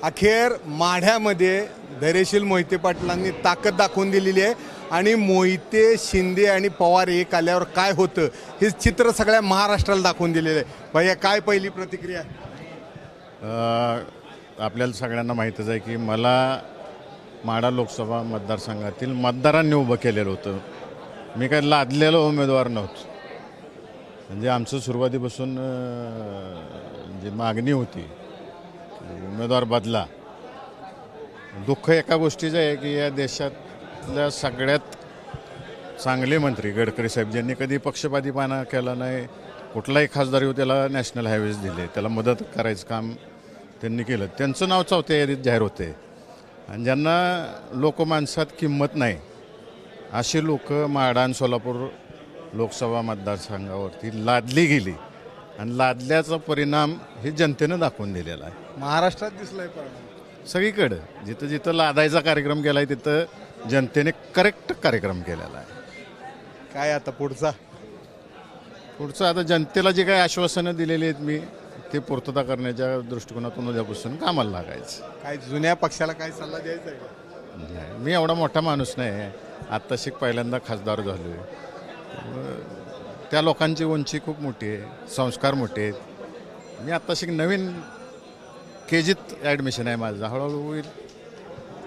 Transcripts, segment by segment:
अखेर माढ्यामध्ये धैर्यशील मोहिते पाटलांनी ताकद दाखवून दिलेली आहे आणि मोहिते शिंदे आणि पवार एक आल्यावर काय होतं हे चित्र सगळ्या महाराष्ट्राला दाखवून दिलेलं आहे। भैया काय पहिली प्रतिक्रिया? आपल्याला सगळ्यांना माहीतच आहे की मला माढा लोकसभा मतदारसंघातील मतदारांनी उभं केलेलं होतं। मी काही लादलेला उमेदवार नव्हतो। म्हणजे आमचं सुरुवातीपासून जी मागणी होती उमेदवार बदला। दुःख एका गोष्टीचं आहे की या देशातल्या सगळ्यात चांगले मंत्री गडकरी साहेब ज्यांनी कधी पक्षपातीपणा केला नाही, कुठलाही खासदार येऊ त्याला नॅशनल हायवेज दिले, त्याला मदत करायचं काम त्यांनी केलं, त्यांचं नाव चौथ्या यादीत जाहीर होते। आणि ज्यांना लोकमानसात किंमत नाही अशी लोक माढा आणि सोलापूर लोकसभा मतदारसंघावरती लादली गेली आणि लादल्याचा परिणाम हे जनतेनं दाखवून दिलेला आहे। महाराष्ट्रात दिसलाय सगळीकडं जिथं जिथं लादायचा कार्यक्रम केला आहे तिथं जनतेने करेक्ट कार्यक्रम केलेला आहे। काय आता पुढचं आता जनतेला जे काही आश्वासनं दिलेली आहेत मी ते पूर्तता करण्याच्या दृष्टिकोनातून उद्यापासून कामाला लागायचं। काय जुन्या पक्षाला काय सल्ला द्यायचा आहे? नाही, मी एवढा मोठा माणूस नाही, आत्ताशी पहिल्यांदा खासदार झालो आहे। त्या लोकांची उंची खूप मोठी आहे, संस्कार मोठे आहेत। मी आत्ताशी नवीन केजीत ॲडमिशन आहे माझं, हळूहळू होईल।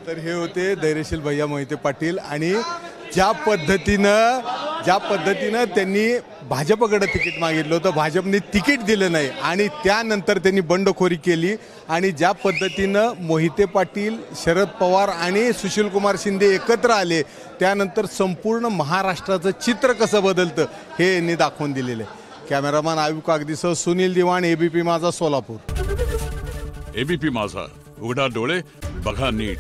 तर हे होते धैर्यशील भैया मोहिते पाटील आणि ज्या पद्धतीनं त्यांनी भाजपकडे तिकीट मागितलं होतं, भाजपने तिकीट दिलं नाही आणि त्यानंतर त्यांनी बंडखोरी केली आणि ज्या पद्धतीनं मोहिते पाटील, शरद पवार आणि सुशीलकुमार शिंदे एकत्र आले त्यानंतर संपूर्ण महाराष्ट्राचं चित्र कसं बदलतं हे यांनी दाखवून दिलेलं आहे। कॅमेरामॅन आयुब कागदीसह सुनील दिवाण, एबीपी माझा, सोलापूर। एबीपी माझा, उघडा डोळे बघा नीट।